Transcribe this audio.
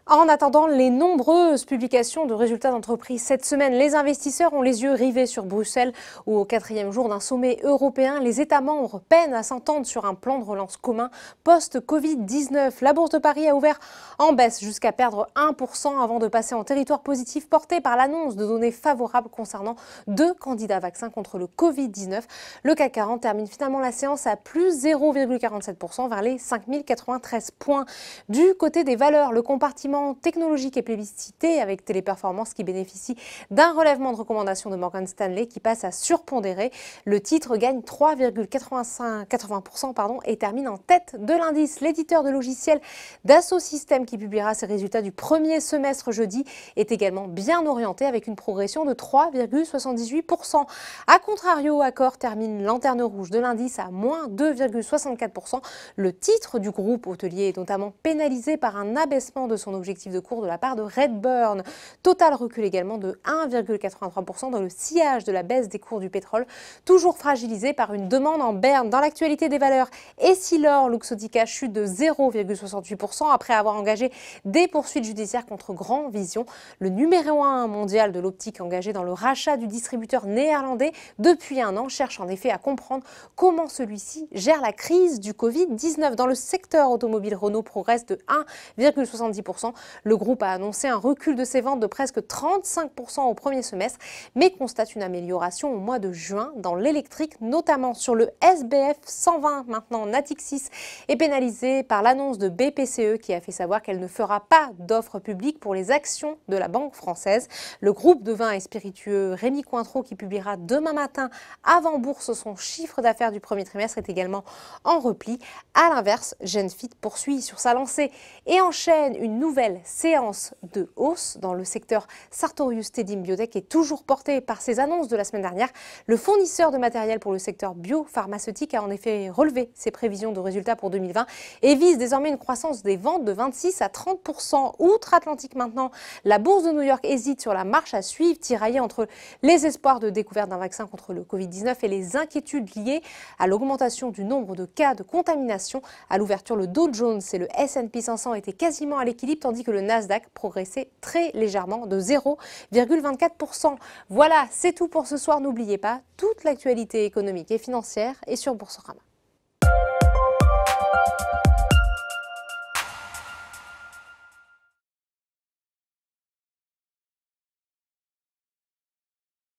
En attendant les nombreuses publications de résultats d'entreprise cette semaine, les investisseurs ont les yeux rivés sur Bruxelles où au 4e jour d'un sommet européen, les États membres peinent à s'entendre sur un plan de relance commun post-Covid-19. La Bourse de Paris a ouvert en baisse jusqu'à perdre 1% avant de passer en territoire positif porté par l'annonce de données favorables concernant 2 candidats vaccins contre le Covid-19. Le CAC 40 termine finalement la séance à plus 0,47% vers les 5093 points. Du côté des valeurs, le compartiment technologique et plébiscité avec Téléperformance qui bénéficie d'un relèvement de recommandation de Morgan Stanley qui passe à surpondérer. Le titre gagne 3,80% et termine en tête de l'indice. L'éditeur de logiciels Dassault Systèmes qui publiera ses résultats du premier semestre jeudi est également bien orienté avec une progression de 3,78%. A contrario, Accor termine lanterne rouge de l'indice à moins 2,64%. Le titre du groupe hôtelier est notamment pénalisé par un abaissement de son objectif de cours de la part de Redburn. Total recule également de 1,83% dans le sillage de la baisse des cours du pétrole, toujours fragilisé par une demande en berne. Dans l'actualité des valeurs, Essilor Luxottica chute de 0,68% après avoir engagé des poursuites judiciaires contre Grand Vision. Le numéro 1 mondial de l'optique engagé dans le rachat du distributeur néerlandais depuis un an cherche en effet à comprendre comment celui-ci gère la crise du Covid-19. Dans le secteur automobile, Renault progresse de 1,70%. Le groupe a annoncé un recul de ses ventes de presque 35% au premier semestre, mais constate une amélioration au mois de juin dans l'électrique, notamment sur le SBF 120. Maintenant, Natixis est pénalisé par l'annonce de BPCE qui a fait savoir qu'elle ne fera pas d'offre publique pour les actions de la Banque française. Le groupe de vins et spiritueux Rémy Cointreau, qui publiera demain matin avant bourse son chiffre d'affaires du premier trimestre, est également en repli. A l'inverse, Genfit poursuit sur sa lancée et enchaîne une nouvelle séance de hausse dans le secteur Sartorius Tedim Biotech est toujours porté par ces annonces de la semaine dernière. Le fournisseur de matériel pour le secteur biopharmaceutique a en effet relevé ses prévisions de résultats pour 2020 et vise désormais une croissance des ventes de 26 à 30%. Outre-Atlantique maintenant, la bourse de New York hésite sur la marche à suivre, tiraillée entre les espoirs de découverte d'un vaccin contre le Covid-19 et les inquiétudes liées à l'augmentation du nombre de cas de contamination. À l'ouverture, le Dow Jones et le S&P 500 étaient quasiment à l'équilibre, tandis que le Nasdaq progressait très légèrement de 0,24%. Voilà, c'est tout pour ce soir. N'oubliez pas, toute l'actualité économique et financière est sur Boursorama.